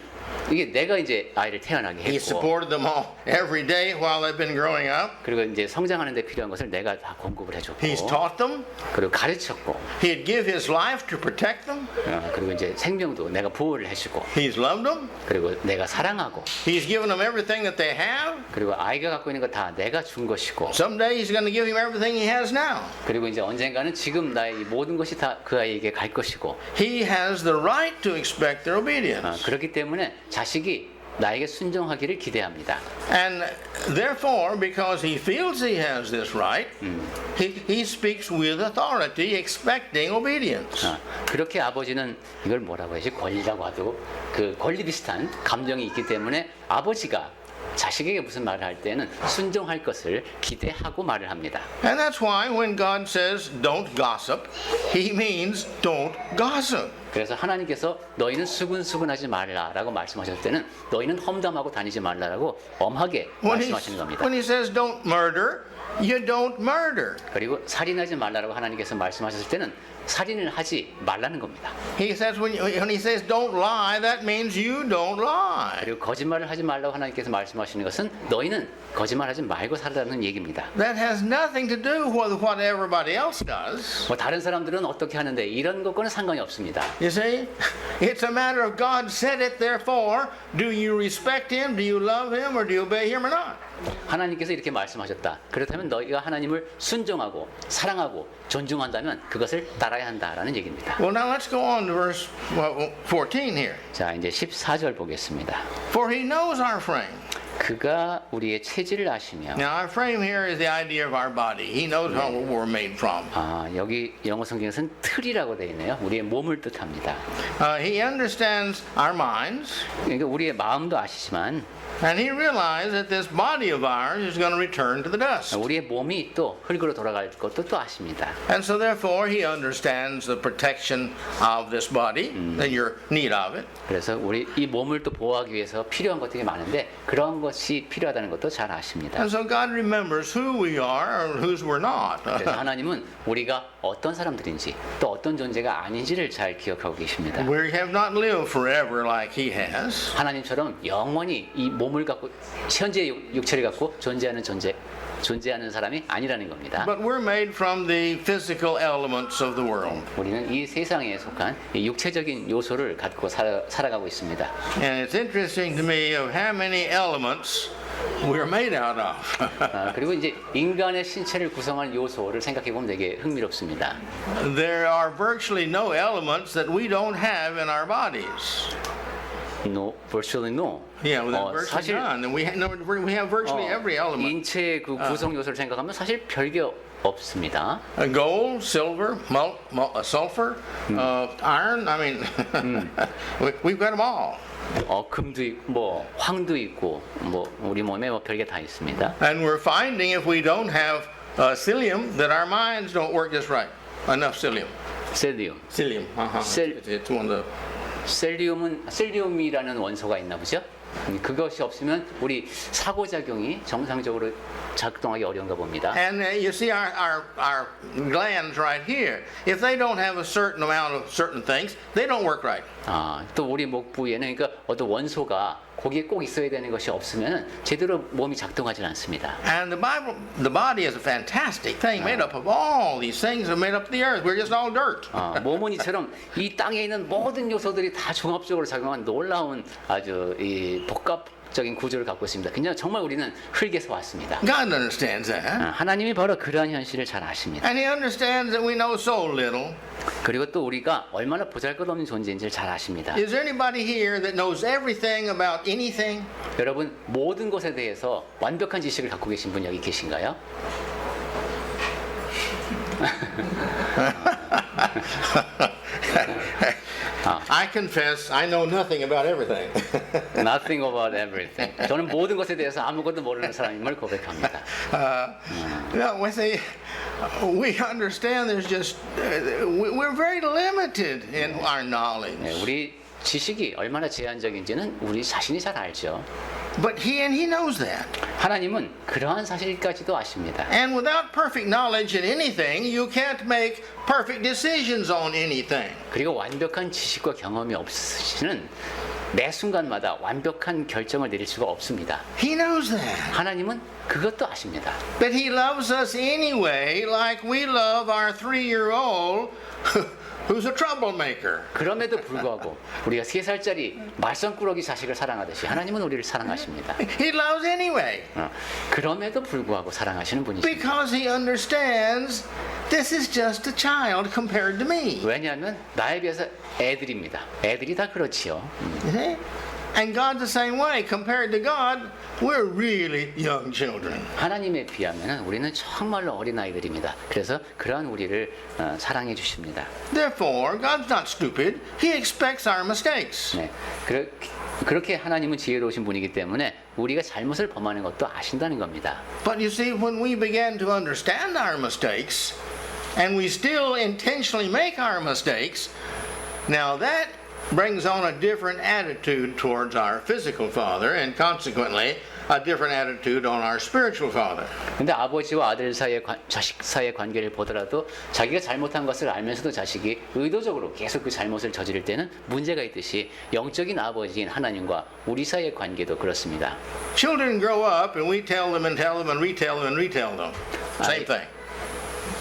Speaker 2: 이게 내가 이제 아이를 태어나게
Speaker 1: He
Speaker 2: 했고
Speaker 1: supported them all every day while they've been growing up.
Speaker 2: 그리고 이제 성장하는 데 필요한 것을 내가 다 공급을 해줬고
Speaker 1: He's taught them.
Speaker 2: 그리고 가르쳤고
Speaker 1: He'd give his life to protect them.
Speaker 2: 그리고 이제 생명도 내가 보호를 해주고
Speaker 1: He's loved them.
Speaker 2: 그리고 내가 사랑하고
Speaker 1: He's given them everything that they have.
Speaker 2: 그리고 아이가 갖고 있는 거 다 내가 준 것이고
Speaker 1: Someday he's going to give him everything he has now.
Speaker 2: 그리고 이제 언젠가는 지금 나의 이 모든 것이 다 그 아이에게 갈 것이고
Speaker 1: He has the right to expect their obedience.
Speaker 2: 그렇기 때문에 자식이 나에게 순종하기를 기대합니다.
Speaker 1: And therefore, because he feels he has this right, he speaks with authority, expecting obedience.
Speaker 2: 그렇게 아버지는 이걸 뭐라고 해야지 권리라고 하도 그 권리 비슷한 감정이 있기 때문에 아버지가 자식에게 무슨 말을 할 때는 순종할 것을 기대하고 말을 합니다.
Speaker 1: And that's why when God says don't gossip, he means don't gossip.
Speaker 2: 그래서 하나님께서 너희는 수근수근하지 말라라고 말씀하셨을 때는 너희는 험담하고 다니지 말라라고 엄하게 말씀하시는 겁니다.
Speaker 1: When he says don't murder, you don't murder.
Speaker 2: 그리고 살인하지 말라라고 하나님께서 말씀하셨을 때는 살인을 하지 말라는 겁니다.
Speaker 1: He says when he says don't lie, that means you don't lie.
Speaker 2: 그리고 거짓말을 하지 말라고 하나님께서 말씀하시는 것은 너희는 거짓말하지 말고 살라는 얘기입니다.
Speaker 1: That has nothing to do with what everybody else does.
Speaker 2: 뭐 다른 사람들은 어떻게 하는데 이런 것과는 상관이 없습니다.
Speaker 1: You see, it's a matter of God said it. Therefore, do you respect Him? Do you love Him? Or do you obey Him or not?
Speaker 2: 하나님께서 이렇게 말씀하셨다. 그렇다면 너희가 하나님을 순종하고 사랑하고 존중한다면 그것을 따라야 한다라는 얘기입니다.
Speaker 1: Well, now let's go on to verse 14 here.
Speaker 2: 자, 이제 14절 보겠습니다.
Speaker 1: For He knows our frame.
Speaker 2: 그가 우리의 체질을 아시며.
Speaker 1: Now, our frame here is the idea of our body. He knows how we're made from.
Speaker 2: 여기 영어 성경에서는 틀이라고 되어 있네요. 우리의 몸을 뜻합니다.
Speaker 1: He understands our minds.
Speaker 2: 그러니까 우리의 마음도 아시지만
Speaker 1: And he realized that this body of ours is going to return to the dust.
Speaker 2: 우리의 몸이 또 흙으로 돌아갈 것도 또 아십니다.
Speaker 1: And so therefore he understands the protection of this body, that you're need of it.
Speaker 2: 그래서 우리 이 몸을 또 보호하기 위해서 필요한 것들이 많은데 그런 것이 필요하다는 것도 잘 아십니다.
Speaker 1: And so God remembers who we are or whose we're not.
Speaker 2: 그래서 하나님은 우리가 어떤 사람들인지 또 어떤 존재가 아닌지를 잘 기억하고 계십니다.
Speaker 1: We have not lived forever like he has.
Speaker 2: 하나님처럼 영원히 이 몸을 갖고 현재 육체를 갖고 존재하는 사람이 아니라는 겁니다.
Speaker 1: But we're made from the physical elements of the world.
Speaker 2: 우리는 이 세상에 속한 이 육체적인 요소를 갖고 살아가고 있습니다.
Speaker 1: And it's interesting to me of how many elements we're made out of.
Speaker 2: 그리고 이제 인간의 신체를 구성하는 요소를 생각해 보면 되게 흥미롭습니다.
Speaker 1: There are virtually no elements that we don't have in our bodies.
Speaker 2: No, virtually no.
Speaker 1: Yeah, well, virtually
Speaker 2: 사실
Speaker 1: none. And we have virtually every element.
Speaker 2: 인체의 그 구성 요소를 생각하면 사실 별게 없습니다.
Speaker 1: Gold, silver, sulfur, iron. I mean, we've got them all.
Speaker 2: 금도 있고, 뭐 황도 있고, 뭐 우리 몸에 뭐 별게 다 있습니다.
Speaker 1: And we're finding if we don't have psyllium, that our minds don't work just right. Enough psyllium.
Speaker 2: 셀리움.
Speaker 1: Psyllium. It's one of the.
Speaker 2: 셀리움이라는 원소가 있나 보죠? 그것이 없으면 우리 사고작용이 정상적으로 작동하기 어려운가 봅니다.
Speaker 1: And you see our glands right here. If they don't have a certain amount of certain things, they don't work right.
Speaker 2: 또 우리 목 부위에는 그러니까 어떤 원소가 거기에 꼭 있어야 되는 것이 없으면 제대로 몸이 작동하지 않습니다.
Speaker 1: And the body is a fantastic thing made up of all these things that made up the earth. We're just all dirt.
Speaker 2: 몸은 이처럼 이 땅에 있는 모든 요소들이 다 종합적으로 작용한 놀라운 아주 이 복합적인 구조를 갖고 있습니다. 그냥 정말 우리는 흙에서 왔습니다.
Speaker 1: God understands that.
Speaker 2: 하나님이 바로 그러한 현실을 잘 아십니다.
Speaker 1: And He understands that we know so little.
Speaker 2: 그리고 또 우리가 얼마나 보잘것없는 존재인지를 잘 아십니다.
Speaker 1: Is there anybody here that knows everything about anything?
Speaker 2: 여러분 모든 것에 대해서 완벽한 지식을 갖고 계신 분 여기 계신가요?
Speaker 1: I confess, I know nothing about everything.
Speaker 2: Nothing about everything. 저는 모든 것에 대해서 아무것도 모르는 사람임을 고백합니다.
Speaker 1: No, we understand there's just, we're very limited in our knowledge.
Speaker 2: 네, 우리 지식이 얼마나 제한적인지는 우리 자신이 잘 알죠.
Speaker 1: But He knows that.
Speaker 2: 하나님은 그러한 사실까지도 아십니다.
Speaker 1: And without perfect knowledge in anything, you can't make perfect decisions on anything.
Speaker 2: 그리고 완벽한 지식과 경험이 없으시는 매 순간마다 완벽한 결정을 내릴 수가 없습니다.
Speaker 1: He knows that.
Speaker 2: 하나님은 그것도 아십니다.
Speaker 1: But He loves us anyway, like we love our 3-year-old who's a troublemaker.
Speaker 2: 그럼에도 불구하고 우리가 3살짜리 말썽꾸러기 자식을 사랑하듯이 하나님은 우리를 사랑하십니다.
Speaker 1: He loves anyway.
Speaker 2: 그럼에도 불구하고 사랑하시는 분이십니다.
Speaker 1: Because He understands this is just a child compared to me.
Speaker 2: 왜냐하면 나에 비해서 애들입니다. 애들이 다 그렇지요.
Speaker 1: You see? And God's the same way. Compared to God, we're really young children.
Speaker 2: 하나님에 비하면 우리는 정말로 어린아이들입니다. 그래서 그러한 우리를 사랑해 주십니다.
Speaker 1: Therefore, God's not stupid. He expects our mistakes.
Speaker 2: 네, 그렇게 하나님은 지혜로우신 분이기 때문에 우리가 잘못을 범하는 것도 아신다는 겁니다.
Speaker 1: But you see, when we begin to understand our mistakes, and we still intentionally make our mistakes, now that brings on a different attitude towards our physical father, and consequently, a different attitude on our spiritual father.
Speaker 2: 근데 아버지와 아들 사이의 자식 사이의 관계를 보더라도 자기가 잘못한 것을 알면서도 자식이 의도적으로 계속 그 잘못을 저지를 때는 문제가 있듯이 영적인 아버지인 하나님과 우리 사이의 관계도 그렇습니다.
Speaker 1: Children grow up and we tell them and tell them and retell them and retell them. Same thing.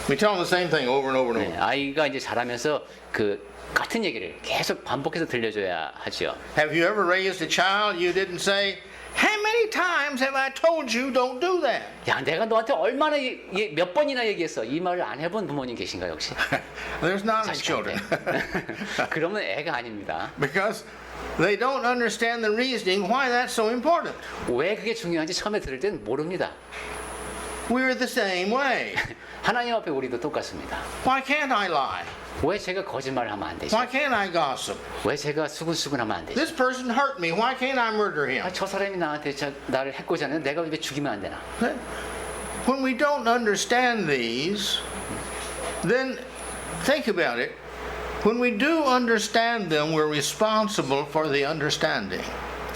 Speaker 1: We tell them the same thing over and over and over.
Speaker 2: 네, 아이가 이제 자라면서 그 같은 얘기를 계속 반복해서 들려줘야 하죠.
Speaker 1: Have you ever raised a child you didn't say, "How many times have I told you don't do that?"
Speaker 2: 야, 내가 너한테 얼마나 몇 번이나 얘기했어. 이 말을 안 해본 부모님 계신가요 혹시?
Speaker 1: There's not any children.
Speaker 2: 그러면 애가 아닙니다.
Speaker 1: Because they don't understand the reasoning why that's so important.
Speaker 2: 왜 그게 중요한지 처음에 들을 때는 모릅니다.
Speaker 1: We're the same way.
Speaker 2: 하나님 앞에 우리도 똑같습니다.
Speaker 1: Why can't I lie?
Speaker 2: 왜 제가 거짓말을 하면 안 되죠?
Speaker 1: Why can't I gossip?
Speaker 2: 왜 제가 수근수근하면 안 되죠?
Speaker 1: This person hurt me. Why can't I murder him?
Speaker 2: 저 사람이 나한테 나를 해코지 하는데 내가 왜 죽이면 안 되나?
Speaker 1: When we don't understand these, then think about it. When we do understand them, we're responsible for the understanding.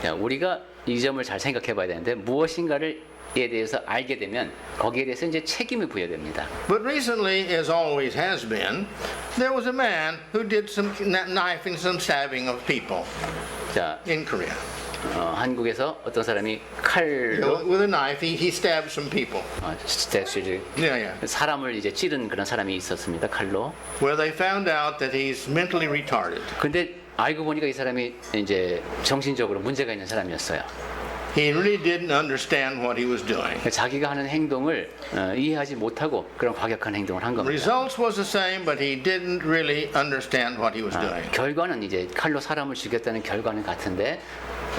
Speaker 2: 자, 우리가 이 점을 잘 생각해 봐야 되는데 무엇인가를 에 대해서 알게 되면 거기에 대해서 이제 책임이 부여됩니다.
Speaker 1: But recently, as always has been, there was a man who did some knifing, some stabbing of people
Speaker 2: 자,
Speaker 1: in Korea.
Speaker 2: 한국에서 어떤 사람이 칼로
Speaker 1: With a knife, he stabbed some people.
Speaker 2: 스태츄를
Speaker 1: Yeah.
Speaker 2: 사람을 이제 찌른 그런 사람이 있었습니다. 칼로.
Speaker 1: Well, they found out that he's mentally retarded.
Speaker 2: 근데 알고 보니까 이 사람이 이제 정신적으로 문제가 있는 사람이었어요.
Speaker 1: He really didn't understand what he was doing.
Speaker 2: 자기가 하는 행동을 이해하지 못하고 그런 과격한 행동을 한 겁니다.
Speaker 1: Results was the same, but he didn't really understand what he was doing.
Speaker 2: 결과는 이제 칼로 사람을 죽였다는 결과는 같은데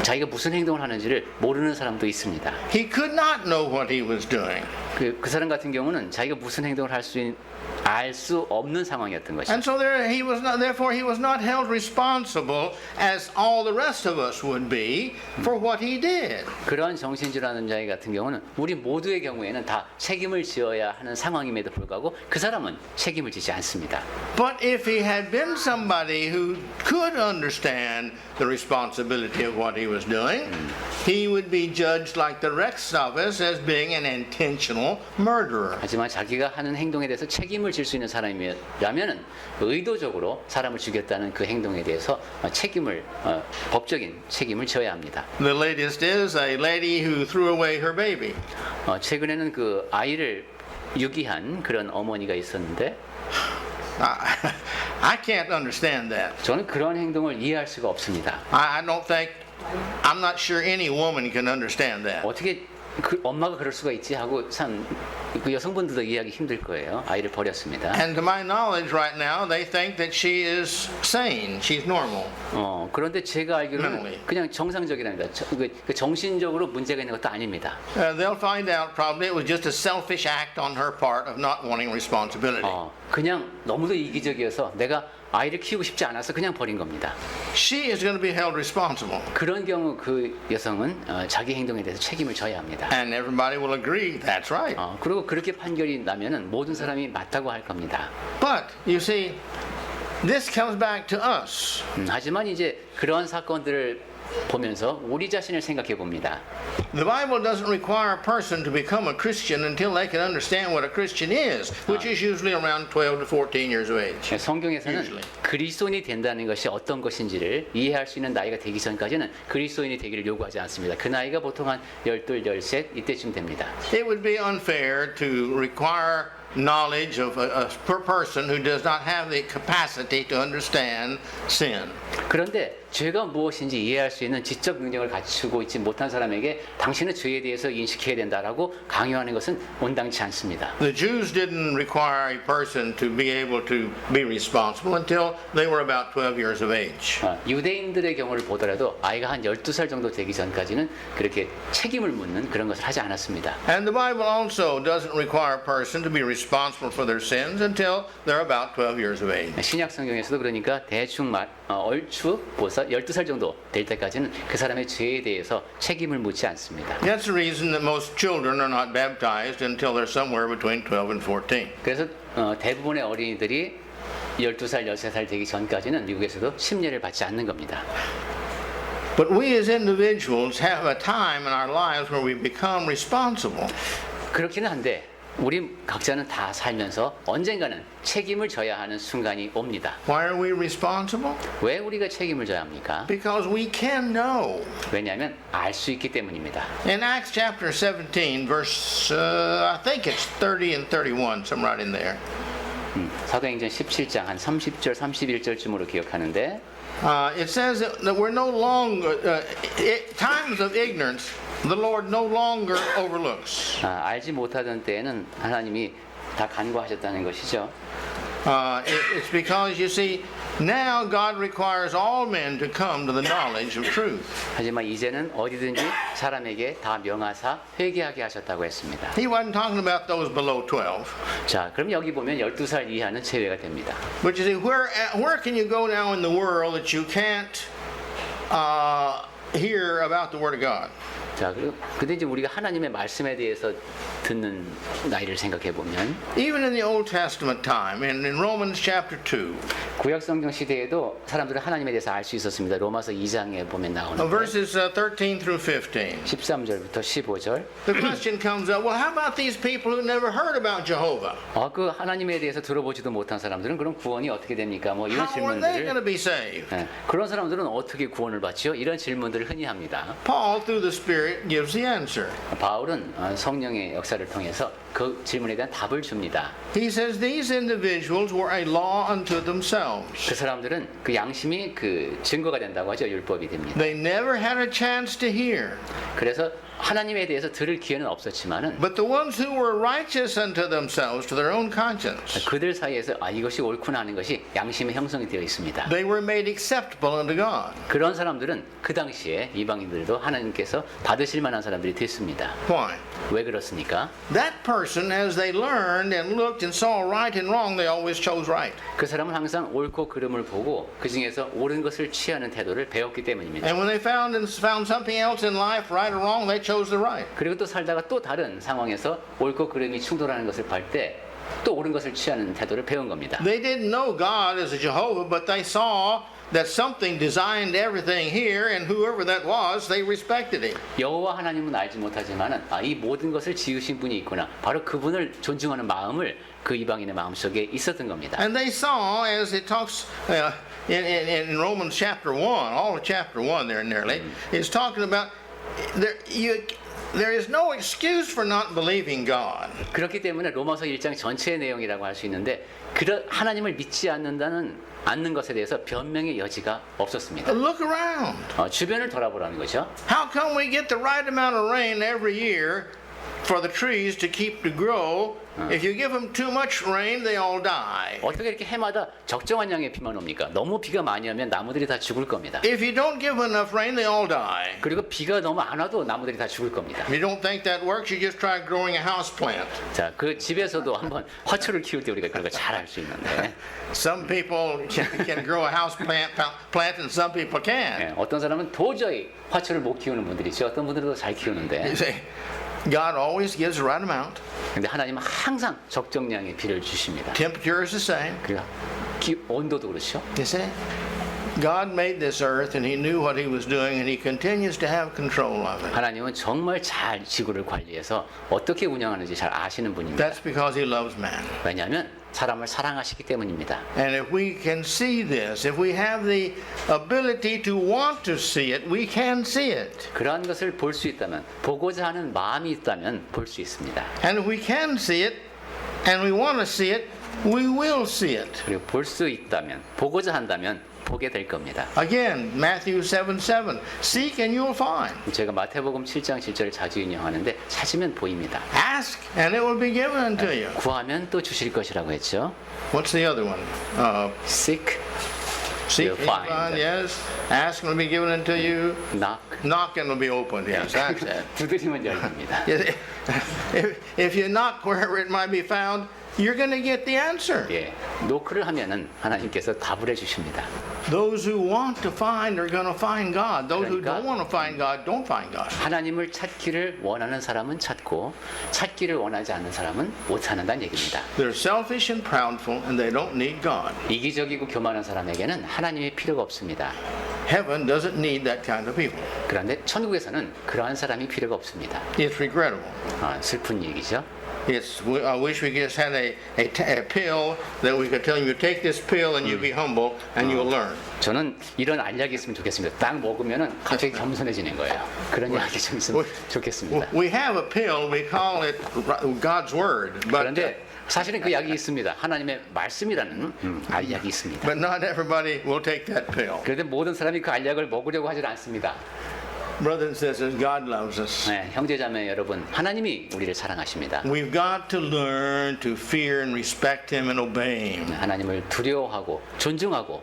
Speaker 2: 자기가 무슨 행동을 하는지를 모르는 사람도 있습니다.
Speaker 1: He could not know what he was doing.
Speaker 2: 그 사람 같은 경우는 자기가 무슨 행동을 알 수 없는 상황이었던 것이죠.
Speaker 1: And so therefore he was not held responsible as all the rest of us would be for what he did.
Speaker 2: 그러한 정신질환 자의 같은 경우는 우리 모두의 경우에는 다 책임을 지어야 하는 상황임에도 불구하고 그 사람은 책임을 지지 않습니다.
Speaker 1: But if he had been somebody who could understand the responsibility of what he was doing, he would be judged like the rest of us as being an intentional murderer.
Speaker 2: 하지만 자기가 하는 행동에 대해서 책임을 질 수 있는 사람이라면은 의도적으로 사람을 죽였다는 그 행동에 대해서 책임을 법적인 책임을 져야 합니다.
Speaker 1: The latest is a lady who threw away her baby.
Speaker 2: 최근에는 그 아이를 유기한 그런 어머니가 있었는데
Speaker 1: I can't understand that.
Speaker 2: 저는 그런 행동을 이해할 수가 없습니다.
Speaker 1: I don't think, I'm not sure any woman can understand that.
Speaker 2: 어떻게 그 엄마가 그럴 수가 있지 하고 참 그 여성분들도 이해하기 힘들 거예요. 아이를 버렸습니다.
Speaker 1: And to my knowledge right now, they think that she is sane. She's normal.
Speaker 2: 그런데 제가 알기로는
Speaker 1: Mentally.
Speaker 2: 그냥 정상적이랍니다. 그 정신적으로 문제가 있는 것도 아닙니다.
Speaker 1: They'll find out probably it was just a selfish act on her part of not wanting responsibility.
Speaker 2: 그냥 너무도 이기적이어서 내가 아이를 키우고 싶지 않아서 그냥 버린 겁니다.
Speaker 1: She is going to be held responsible.
Speaker 2: 그런 경우 그 여성은 자기 행동에 대해서 책임을 져야 합니다.
Speaker 1: And everybody will agree that's right.
Speaker 2: 그리고 그렇게 판결이 나면은 모든 사람이 맞다고 할 겁니다.
Speaker 1: But you see, this comes back to us.
Speaker 2: 하지만 이제 그러한 사건들을 보면서 우리 자신을 생각해 봅니다.
Speaker 1: The Bible doesn't require a person to become a Christian until they can understand what a Christian is, which is usually around 12 to 14 years of age.
Speaker 2: 성경에서는
Speaker 1: Usually.
Speaker 2: 그리스도인이 된다는 것이 어떤 것인지를 이해할 수 있는 나이가 되기 전까지는 그리스도인이 되기를 요구하지 않습니다. 그 나이가 보통 한 12, 13 이때쯤 됩니다.
Speaker 1: It would be unfair to require knowledge of a person who does not have the capacity to understand sin.
Speaker 2: 그런데 죄가 무엇인지 이해할 수 있는 지적 능력을 갖추고 있지 못한 사람에게 당신은 죄에 대해서 인식해야 된다라고 강요하는 것은 온당치 않습니다.
Speaker 1: The Jews didn't require a person to be able to be responsible until they were about 12 years of age.
Speaker 2: 유대인들의 경우를 보더라도 아이가 한 12살 정도 되기 전까지는 그렇게 책임을 묻는 그런 것을 하지 않았습니다.
Speaker 1: And the Bible also doesn't require a person to be responsible for their sins until they're about 12 years of age.
Speaker 2: 신약 성경에서도 그러니까 대충 얼추 보서 12살 정도 될 때까지는 그 사람의 죄에 대해서 책임을 묻지 않습니다.
Speaker 1: That's the reason that most children are not baptized until they're somewhere between 12 and 14.
Speaker 2: 그래서 대부분의 어린이들이 12살, 13살 되기 전까지는 미국에서도 심례를 받지 않는 겁니다.
Speaker 1: But we as individuals have a time in our lives where we become responsible.
Speaker 2: 그렇기는 한데 우리 각자는 다 살면서 언젠가는 책임을 져야 하는 순간이 옵니다.
Speaker 1: Why are we responsible?
Speaker 2: 왜 우리가 책임을 져야 합니까?
Speaker 1: Because we can know.
Speaker 2: 왜냐하면 알 수 있기 때문입니다.
Speaker 1: In Acts chapter 17, verse, I think it's 30 and 31, some right in there.
Speaker 2: 사도행전 17장 한 30절, 31절쯤으로 기억하는데
Speaker 1: It says that we're no longer, times of ignorance, the Lord no longer overlooks.
Speaker 2: 알지 못하던 때에는 하나님이 다 간과하셨다는 것이죠.
Speaker 1: It's because you see, now God requires all men to come to the knowledge of truth.
Speaker 2: 하지만 이제는 어디든지 사람에게 다 명하사 회개하게 하셨다고 했습니다.
Speaker 1: He wasn't talking about those below 12.
Speaker 2: 자, 그럼 여기 보면 12살 이하는 제외가 됩니다.
Speaker 1: But you see, where can you go now in the world that you can't hear about the Word of God?
Speaker 2: 자, 근데 이제 우리가 하나님의 말씀에 대해서 듣는 나이를 생각해 보면
Speaker 1: Even in the Old Testament time, in Romans chapter 2,
Speaker 2: 구약 성경 시대에도 사람들은 하나님에 대해서 알 수 있었습니다. 로마서 2장에 보면 나오는데
Speaker 1: verses 13 through 15.
Speaker 2: 13절부터 15절.
Speaker 1: The question comes up, well, how about these people who never heard about Jehovah?
Speaker 2: 그 하나님에 대해서 들어보지도 못한 사람들은 그럼 구원이 어떻게 됩니까? 뭐 이런
Speaker 1: How are they going
Speaker 2: 질문들을
Speaker 1: to be saved?
Speaker 2: 그런 사람들은 어떻게 구원을 받지요? 이런 질문들을 흔히 합니다.
Speaker 1: Paul, through the Spirit, gives the answer.
Speaker 2: 바울은 성령의 역사를 통해서 그 질문에 대한 답을 줍니다.
Speaker 1: He says these individuals were a law unto themselves.
Speaker 2: 그 사람들은 그 양심이 그 증거가 된다고 하죠. 율법이 됩니다.
Speaker 1: They never had a chance to hear.
Speaker 2: 그래서 하나님에 대해서 들을 기회는 없었지만은
Speaker 1: But the ones who were righteous unto themselves, to their own conscience,
Speaker 2: 그들 사이에서 이것이 옳구나 하는 것이 양심의 형성이 되어 있습니다.
Speaker 1: they were made acceptable unto God.
Speaker 2: 그런 사람들은 그 당시에 이방인들도 하나님께서 받으실 만한 사람들이 됐습니다.
Speaker 1: Why?
Speaker 2: 왜 그렇습니까?
Speaker 1: That person, as they learned and looked and saw right and wrong, they always chose right.
Speaker 2: 그 사람은 항상 옳고 그름을 보고 그 중에서 옳은 것을 취하는 태도를 배웠기 때문입니다.
Speaker 1: And when they found something else in life, right or wrong, they chose the right.
Speaker 2: 그리고 또 살다가 또 다른 상황에서 옳고 그름이 충돌하는 것을 볼 때 또 옳은 것을 취하는 태도를 배운 겁니다.
Speaker 1: They didn't know God as a Jehovah, but they saw that something designed everything here, and whoever that was, they respected him.
Speaker 2: 여호와 하나님은 알지 못하지만은 이 모든 것을 지으신 분이 있구나. 바로 그분을 존중하는 마음을 그 이방인의 마음속에 있었던 겁니다.
Speaker 1: And they saw, as it talks in Romans chapter 1, all of chapter 1 there nearly, is talking about there is no excuse for not believing God.
Speaker 2: 그렇기 때문에 로마서 1장 전체의 내용이라고 할 수 있는데 하나님을 믿지 않는 것에 대해서 변명의 여지가 없었습니다.
Speaker 1: Look around.
Speaker 2: 주변을 돌아보라는 거죠.
Speaker 1: How come we get the right amount of rain every year for the trees to keep to grow? If you give them too much rain, they all die.
Speaker 2: 어떻게 이렇게 해마다 적정한 양의 비만 옵니까? 너무 비가 많이 오면 나무들이 다 죽을 겁니다.
Speaker 1: If you don't give enough rain, they all die.
Speaker 2: 그리고 비가 너무 안 와도 나무들이 다 죽을 겁니다.
Speaker 1: If you don't think that works, you just try growing a house plant.
Speaker 2: 자, 그 집에서도 한번 화초를 키울 때 우리가 그런 거 잘 알 수 있는데
Speaker 1: Some people can grow a house plant and some people can't.
Speaker 2: 어떤 사람은 도저히 화초를 못 키우는 분들이 있죠. 어떤 분들은 잘 키우는데
Speaker 1: You see, God always gives the right amount.
Speaker 2: 근데 하나님은 항상 적정량의 비를 주십니다.
Speaker 1: Temperature is the same.
Speaker 2: 그리고 온도도 그렇죠.
Speaker 1: You see, God made this earth and He knew what He was doing, and He continues to have control of it.
Speaker 2: 하나님은 정말 잘 지구를 관리해서 어떻게 운영하는지 잘 아시는 분입니다.
Speaker 1: That's because He loves man.
Speaker 2: 왜냐하면 사람을 사랑하시기 때문입니다.
Speaker 1: And if we can see this, if we have the ability to want to see it, we can see it.
Speaker 2: 그러한 것을 볼 수 있다면, 보고자 하는 마음이 있다면 볼 수 있습니다.
Speaker 1: And if we can see it, and we want to see it, we will see it.
Speaker 2: 그리고 볼 수 있다면, 보고자 한다면 보게 될 겁니다.
Speaker 1: Again, Matthew 7:7. Seek and you'll find.
Speaker 2: 제가 마태복음 7장 7절을 자주 인용하는데 찾으면 보입니다.
Speaker 1: Ask and it will be given unto you.
Speaker 2: 구하면 또 주실 것이라고 했죠.
Speaker 1: What's the other one?
Speaker 2: Seek,
Speaker 1: Seek
Speaker 2: you'll
Speaker 1: and
Speaker 2: find.
Speaker 1: find. Yes. Ask and it will be given unto you.
Speaker 2: knock,
Speaker 1: Knock and it will be opened. Yes, that's it.
Speaker 2: 두드리면 열립니다.
Speaker 1: If you knock wherever it might be found, you're going to get the answer.
Speaker 2: 예, 노크를 하면은 하나님께서 답을 해주십니다.
Speaker 1: Those who want to find are going to find God. Those who
Speaker 2: 그러니까
Speaker 1: don't want to find God don't find God.
Speaker 2: 하나님을 찾기를 원하는 사람은 찾고 찾기를 원하지 않는 사람은 못 찾는다는 얘기입니다.
Speaker 1: They're selfish and proudful, and they don't need God.
Speaker 2: 이기적이고 교만한 사람에게는 하나님이 필요가 없습니다.
Speaker 1: Heaven doesn't need that kind of people.
Speaker 2: 그런데 천국에서는 그러한 사람이 필요가 없습니다.
Speaker 1: It's regrettable.
Speaker 2: 슬픈 얘기죠.
Speaker 1: I wish we just had a pill that we could tell you take this pill and you be humble and you'll learn.
Speaker 2: 저는 이런 알약이 있으면 좋겠습니다. 딱 먹으면은 갑자기 겸손해지는 거예요. 그런 약이 좀 있으면 좋겠습니다.
Speaker 1: We have a pill, we call it God's Word,
Speaker 2: 그런데 사실은 그 약이 있습니다. 하나님의 말씀이라는 알약이 있습니다.
Speaker 1: but not everybody will take that pill.
Speaker 2: 그런데 모든 사람이 그 알약을 먹으려고 하질 않습니다.
Speaker 1: Brothers and sisters, God loves us.
Speaker 2: 네, 형제자매 여러분, 하나님이 우리를 사랑하십니다.
Speaker 1: We've got to learn to fear and respect Him and obey Him.
Speaker 2: 하나님을 두려워하고 존중하고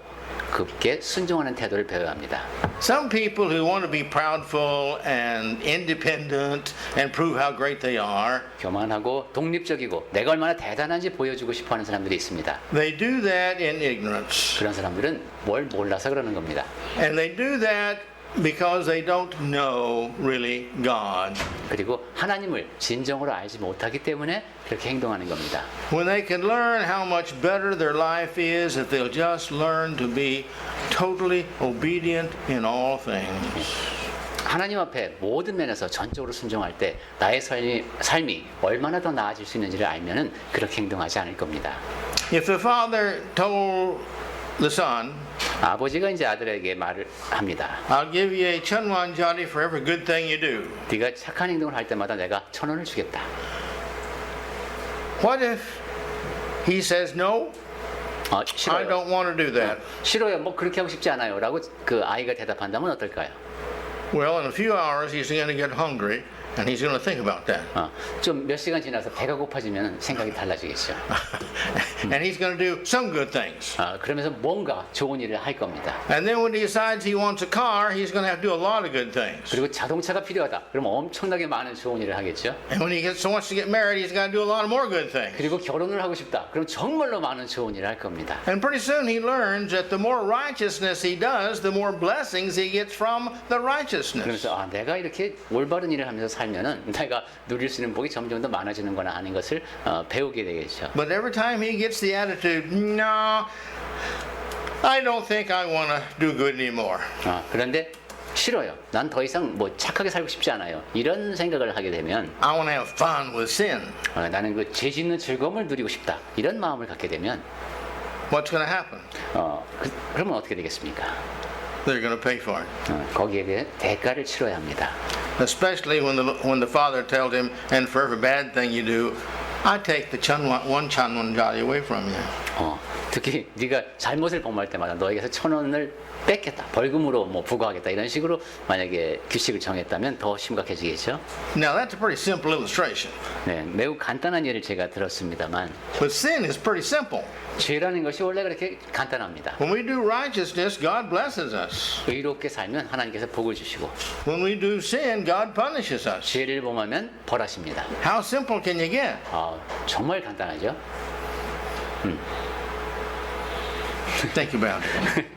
Speaker 2: 급게 순종하는 태도를 배워야 합니다.
Speaker 1: Some people who want to be proudful and independent and prove how great they are,
Speaker 2: 교만하고 독립적이고 내가 얼마나 대단한지 보여주고 싶어하는 사람들이 있습니다.
Speaker 1: they do that in ignorance.
Speaker 2: 그런 사람들은 뭘 몰라서 그러는 겁니다.
Speaker 1: And they do that because they don't know really God.
Speaker 2: 그리고 하나님을 진정으로 알지 못하기 때문에 그렇게 행동하는 겁니다.
Speaker 1: When they can learn how much better their life is if they'll just learn to be totally obedient in all things.
Speaker 2: 하나님 앞에 모든 면에서 전적으로 순종할 때 나의 삶이 얼마나 더 나아질 수 있는지를 알면은 그렇게 행동하지 않을 겁니다.
Speaker 1: If the father told the son,
Speaker 2: 아버지가 이제 아들에게 말을 합니다.
Speaker 1: I'll give you a 천원짜리 for every good thing you do.
Speaker 2: 네가 착한 행동을 할 때마다 내가 1,000원을 주겠다.
Speaker 1: What if he says no? I
Speaker 2: 싫어요.
Speaker 1: don't want to do that.
Speaker 2: 싫어요. 뭐 그렇게 하고 싶지 않아요. 라고 그 아이가 대답한다면 어떨까요?
Speaker 1: Well, in a few hours he's going to get hungry and he's going to think about that.
Speaker 2: 좀 몇 시간 지나서 배가 고파지면 생각이 달라지겠죠.
Speaker 1: And he's going to do some good things.
Speaker 2: 그러면서 뭔가 좋은 일을 할 겁니다.
Speaker 1: And then when he decides he wants a car, he's going to have to do a lot of good things.
Speaker 2: 그리고 자동차가 필요하다. 그럼 엄청나게 많은 좋은 일을 하겠죠.
Speaker 1: And when he wants to get married, he's got to do a lot of more good things.
Speaker 2: 그리고 결혼을 하고 싶다. 그럼 정말로 많은 좋은 일을 할 겁니다.
Speaker 1: And pretty soon he learns that the more righteousness he does, the more blessings he gets from the righteousness.
Speaker 2: 그러면서 내가 이렇게 올바른 일을 하면서 살면은 내가 누릴 수 있는 복이 점점 더 많아지는구나 하는 것을 배우게 되겠죠.
Speaker 1: But every time he gets the attitude, no, I don't think I want to do good anymore.
Speaker 2: 그런데 싫어요. 난 더 이상 뭐 착하게 살고 싶지 않아요. 이런 생각을 하게 되면
Speaker 1: I want to have fun with sin.
Speaker 2: 나는 그 죄 짓는 즐거움을 누리고 싶다. 이런 마음을 갖게 되면
Speaker 1: What's going to happen?
Speaker 2: 그러면 어떻게 되겠습니까?
Speaker 1: They're going to pay for it.
Speaker 2: 거기에 대해 대가를 치러야 합니다.
Speaker 1: Especially when the father tells him, and for every bad thing you do, I take the one chanwon away from you.
Speaker 2: 특히 네가 잘못을 범할 때마다 너에게서 1,000원을 뺏겠다. 벌금으로 뭐 부과하겠다. 이런 식으로 만약에 규칙을 정했다면 더 심각해지겠죠.
Speaker 1: Now that's a pretty simple illustration.
Speaker 2: 네, 매우 간단한 예를 제가 들었습니다만
Speaker 1: But sin is pretty simple.
Speaker 2: 죄라는 것이 원래 그렇게 간단합니다.
Speaker 1: When we do righteousness, God blesses us.
Speaker 2: 의롭게 살면 하나님께서 복을 주시고
Speaker 1: When we do sin, God punishes us.
Speaker 2: 죄를 범하면 벌하십니다.
Speaker 1: How simple can you get?
Speaker 2: 정말 간단하죠.
Speaker 1: Think about it.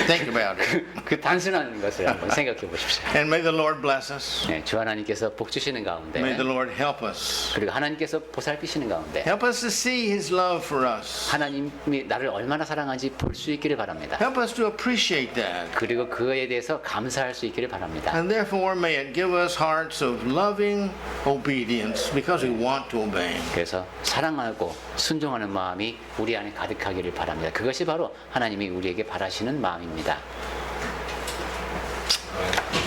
Speaker 1: Think about it.
Speaker 2: 그 단순한 것을 한번 생각해 보십시오.
Speaker 1: And may the Lord bless us.
Speaker 2: 네, 주 하나님께서 복 주시는 가운데
Speaker 1: May the Lord help us.
Speaker 2: 그리고 하나님께서 보살피시는 가운데
Speaker 1: Help us to see His love for us.
Speaker 2: 하나님이 나를 얼마나 사랑하는지 볼 수 있기를 바랍니다.
Speaker 1: Help us to appreciate that.
Speaker 2: 그리고 그에 대해서 감사할 수 있기를 바랍니다.
Speaker 1: And therefore may it give us hearts of loving obedience because we want to obey.
Speaker 2: 그래서 사랑하고 순종하는 마음이 우리 안에 가득하기를 바랍니다. 그것이 바로 하나님이 우리에게 바라시는 마음입니다.